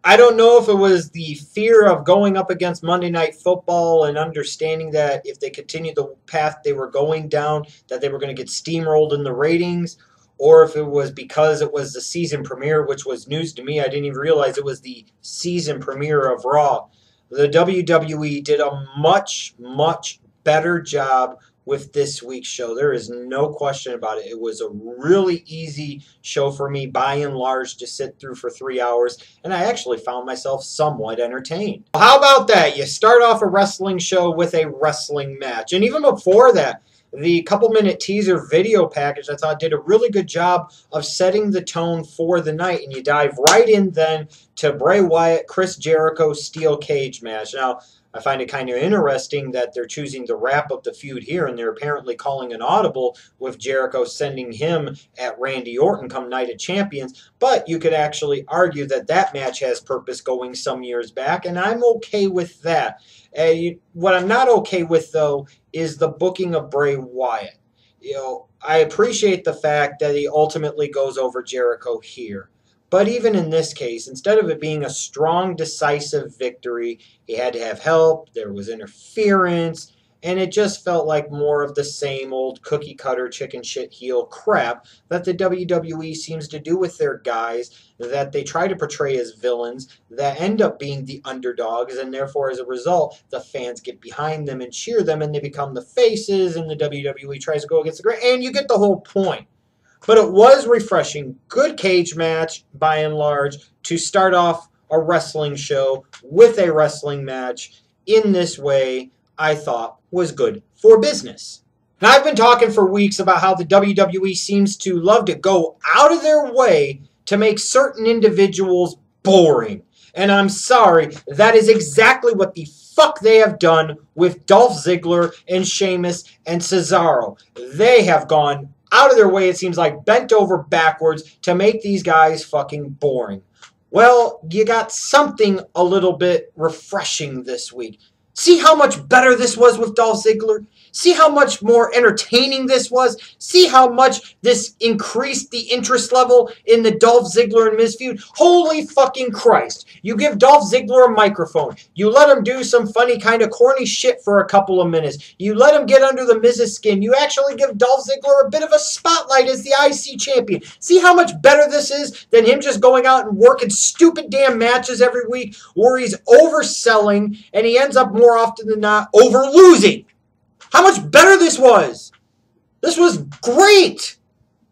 I don't know if it was the fear of going up against Monday Night Football and understanding that if they continued the path they were going down, that they were going to get steamrolled in the ratings, or if it was because it was the season premiere, which was news to me. I didn't even realize it was the season premiere of Raw. The WWE did a much, much better job with this week's show. There is no question about it. It was a really easy show for me, by and large, to sit through for 3 hours, and I actually found myself somewhat entertained. How about that? You start off a wrestling show with a wrestling match, and even before that, the couple-minute teaser video package, I thought, did a really good job of setting the tone for the night, and you dive right in then to Bray Wyatt, Chris Jericho steel cage match. Now, I find it kind of interesting that they're choosing to wrap up the feud here, and they're apparently calling an audible with Jericho sending him at Randy Orton come Night of Champions. But you could actually argue that that match has purpose going some years back, and I'm okay with that. What I'm not okay with, though, is the booking of Bray Wyatt. I appreciate the fact that he ultimately goes over Jericho here. But even in this case, instead of it being a strong, decisive victory, he had to have help, there was interference, and it just felt like more of the same old cookie-cutter chicken shit heel crap that the WWE seems to do with their guys, that they try to portray as villains, that end up being the underdogs, and therefore, as a result, the fans get behind them and cheer them, and they become the faces, and the WWE tries to go against the grain, and you get the whole point. But it was refreshing. Good cage match, by and large, to start off a wrestling show with a wrestling match in this way, I thought was good for business. Now, I've been talking for weeks about how the WWE seems to love to go out of their way to make certain individuals boring. And I'm sorry, that is exactly what the fuck they have done with Dolph Ziggler and Sheamus and Cesaro. They have gone out of their way, it seems like, bent over backwards to make these guys fucking boring. Well, you got something a little bit refreshing this week. See how much better this was with Dolph Ziggler? See how much more entertaining this was? See how much this increased the interest level in the Dolph Ziggler and Miz feud? Holy fucking Christ. You give Dolph Ziggler a microphone. You let him do some funny kind of corny shit for a couple of minutes. You let him get under the Miz's skin. You actually give Dolph Ziggler a bit of a spotlight as the IC champion. See how much better this is than him just going out and working stupid damn matches every week where he's overselling and he ends up more often than not over losing. How much better this was. This was great.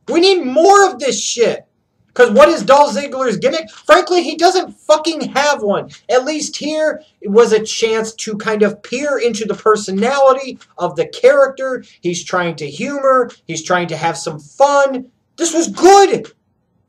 We need more of this shit. Because what is Dolph Ziggler's gimmick? Frankly, he doesn't fucking have one. At least here, it was a chance to kind of peer into the personality of the character. He's trying to humor. He's trying to have some fun. This was good.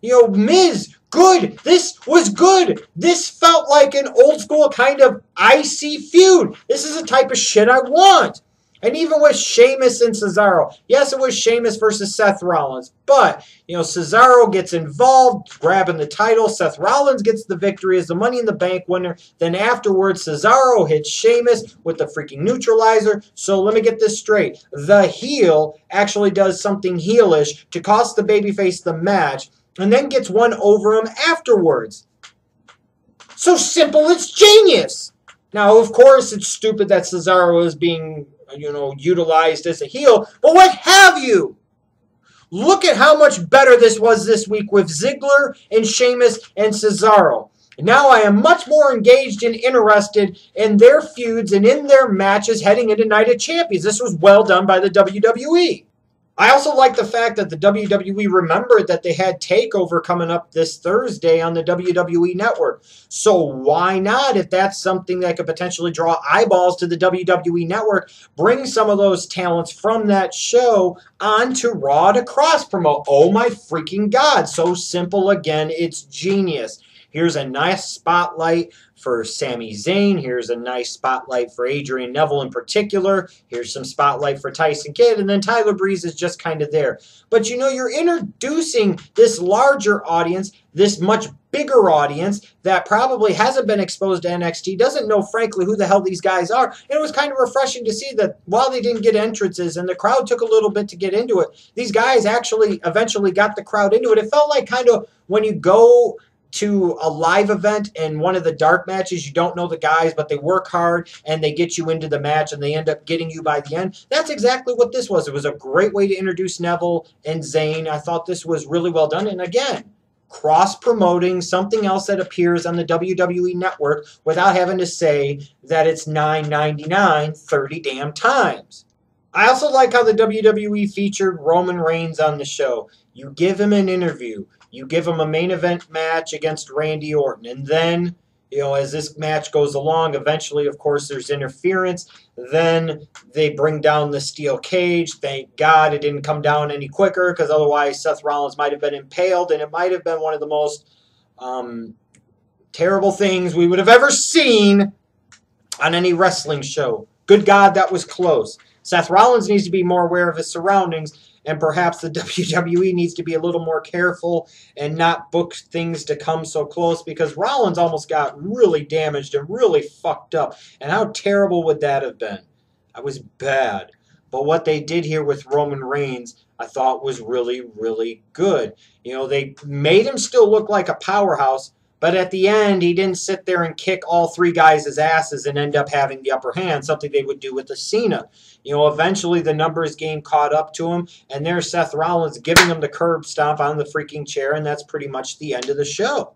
Miz, good. This was good. This felt like an old school kind of IC feud. This is the type of shit I want. And even with Sheamus and Cesaro, yes, it was Sheamus versus Seth Rollins, but, Cesaro gets involved, grabbing the title. Seth Rollins gets the victory as the Money in the Bank winner. Then afterwards, Cesaro hits Sheamus with the freaking neutralizer. So let me get this straight. The heel actually does something heelish to cost the babyface the match, and then gets one over him afterwards. So simple, it's genius. Now, of course, it's stupid that Cesaro is being utilized as a heel, but what have you? Look at how much better this was this week with Ziggler and Sheamus and Cesaro. Now I am much more engaged and interested in their feuds and in their matches heading into Night of Champions. This was well done by the WWE. I also like the fact that the WWE remembered that they had TakeOver coming up this Thursday on the WWE Network. So why not, if that's something that could potentially draw eyeballs to the WWE Network, bring some of those talents from that show onto Raw to cross-promote? Oh my freaking God. So simple again. It's genius. Here's a nice spotlight for Sami Zayn. Here's a nice spotlight for Adrian Neville in particular. Here's some spotlight for Tyson Kidd. And then Tyler Breeze is just kind of there. But you're introducing this larger audience, this much bigger audience that probably hasn't been exposed to NXT, doesn't know, frankly, who the hell these guys are. And it was kind of refreshing to see that while they didn't get entrances and the crowd took a little bit to get into it, these guys actually eventually got the crowd into it. It felt like kind of when you go to a live event and one of the dark matches, you don't know the guys, but they work hard and they get you into the match and they end up getting you by the end. That's exactly what this was. It was a great way to introduce Neville and Zayn. I thought this was really well done. And again, cross-promoting something else that appears on the WWE Network without having to say that it's $9.99 30 damn times. I also like how the WWE featured Roman Reigns on the show. You give him an interview. You give him a main event match against Randy Orton. And then, as this match goes along, eventually, of course, there's interference. Then they bring down the steel cage. Thank God it didn't come down any quicker, because otherwise Seth Rollins might have been impaled, and it might have been one of the most terrible things we would have ever seen on any wrestling show. Good God, that was close. Seth Rollins needs to be more aware of his surroundings, and perhaps the WWE needs to be a little more careful and not book things to come so close, because Rollins almost got really damaged and really fucked up. And how terrible would that have been? That was bad. But what they did here with Roman Reigns, I thought was really, really good. They made him still look like a powerhouse, but at the end, he didn't sit there and kick all three guys' asses and end up having the upper hand, something they would do with the Cena. Eventually the numbers game caught up to him, and there's Seth Rollins giving him the curb stomp on the freaking chair, and that's pretty much the end of the show.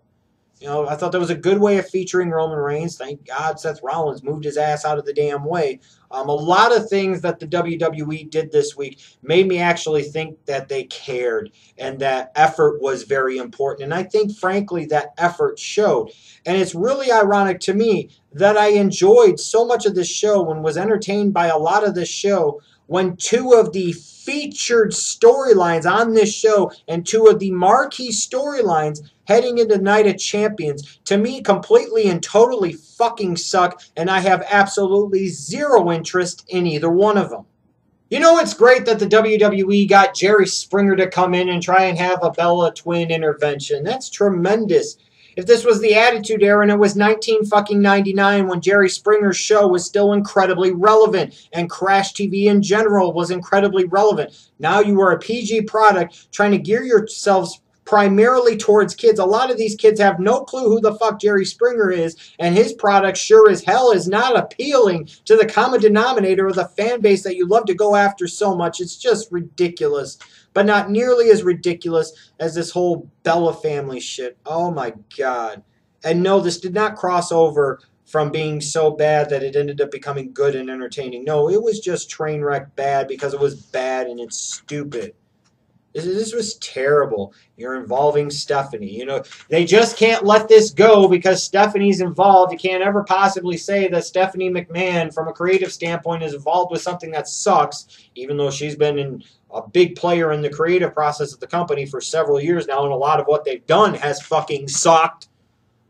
I thought that was a good way of featuring Roman Reigns. Thank God Seth Rollins moved his ass out of the damn way. A lot of things that the WWE did this week made me actually think that they cared and that effort was very important. And I think, frankly, that effort showed. And it's really ironic to me that I enjoyed so much of this show and was entertained by a lot of this show when two of the featured storylines on this show and two of the marquee storylines heading into Night of Champions, to me, completely and totally fucking suck, and I have absolutely zero interest in either one of them. It's great that the WWE got Jerry Springer to come in and try and have a Bella Twin intervention. That's tremendous. If this was the Attitude Era and it was 1999 when Jerry Springer's show was still incredibly relevant and Crash TV in general was incredibly relevant. Now you are a PG product trying to gear yourselves primarily towards kids. A lot of these kids have no clue who the fuck Jerry Springer is, and his product sure as hell is not appealing to the common denominator of the fan base that you love to go after so much. It's just ridiculous, but not nearly as ridiculous as this whole Bella family shit. Oh my God. And no, this did not cross over from being so bad that it ended up becoming good and entertaining. No, it was just train wreck bad because it was bad and it's stupid. This was terrible. You're involving Stephanie. They just can't let this go because Stephanie's involved. You can't ever possibly say that Stephanie McMahon, from a creative standpoint, is involved with something that sucks, even though she's been a big player in the creative process of the company for several years now, and a lot of what they've done has fucking sucked.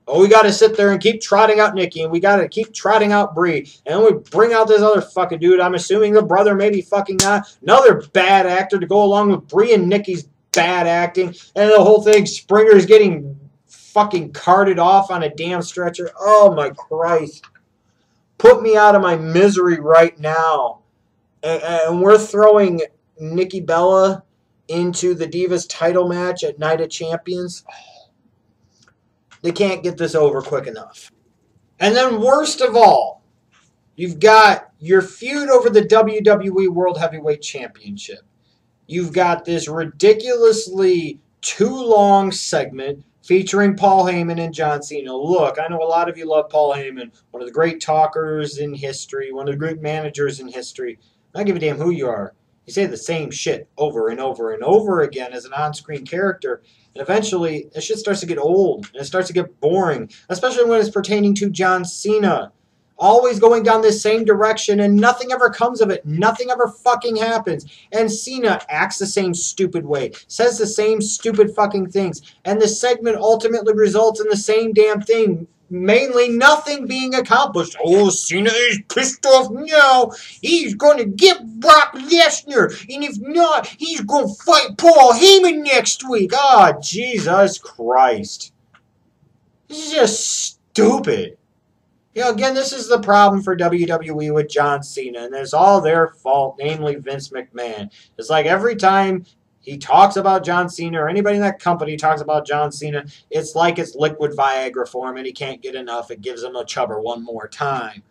Oh, we got to sit there and keep trotting out Nikki, and we got to keep trotting out Brie, and then we bring out this other fucking dude. I'm assuming the brother, maybe fucking not. Another bad actor to go along with Brie and Nikki's bad acting, and the whole thing, Springer's getting fucking carted off on a damn stretcher. Oh, my Christ. Put me out of my misery right now. And we're throwing Nikki Bella into the Divas title match at Night of Champions. They can't get this over quick enough. And then worst of all, you've got your feud over the WWE World Heavyweight Championship. You've got this ridiculously too long segment featuring Paul Heyman and John Cena. Look, I know a lot of you love Paul Heyman, one of the great talkers in history, one of the great managers in history. I don't give a damn who you are. You say the same shit over and over and over again as an on-screen character, and eventually that shit starts to get old, and it starts to get boring, especially when it's pertaining to John Cena. Always going down this same direction, and nothing ever comes of it. Nothing ever fucking happens. And Cena acts the same stupid way, says the same stupid fucking things, and the segment ultimately results in the same damn thing. Mainly nothing being accomplished. Oh, Cena is pissed off now. He's going to get Brock Lesnar. And if not, he's going to fight Paul Heyman next week. Oh, Jesus Christ. This is just stupid. Again, this is the problem for WWE with John Cena. And it's all their fault, namely Vince McMahon. It's like every time he talks about John Cena, or anybody in that company talks about John Cena, it's like it's liquid Viagra for him and he can't get enough. It gives him a chubber one more time.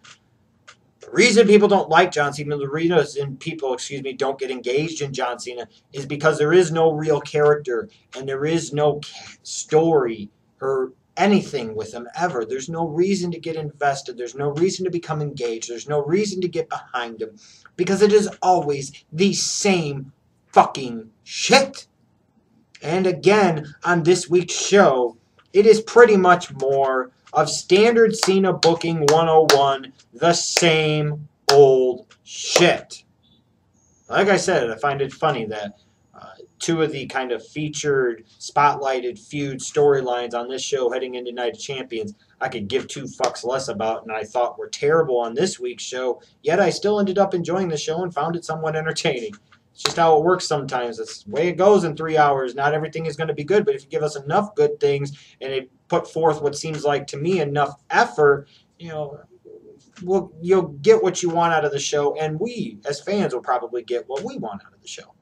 The reason people don't like John Cena, the reason people, don't get engaged in John Cena is because there is no real character and there is no story or anything with him ever. There's no reason to get invested. There's no reason to become engaged. There's no reason to get behind him because it is always the same fucking shit. And again, on this week's show, it is pretty much more of standard Cena booking 101, the same old shit. Like I said, I find it funny that two of the kind of featured, spotlighted feud storylines on this show heading into Night of Champions, I could give two fucks less about, and I thought were terrible on this week's show, yet I still ended up enjoying the show and found it somewhat entertaining. It's just how it works sometimes. It's the way it goes in 3 hours. Not everything is going to be good, but if you give us enough good things and it put forth what seems like to me enough effort, you'll get what you want out of the show, and we as fans will probably get what we want out of the show.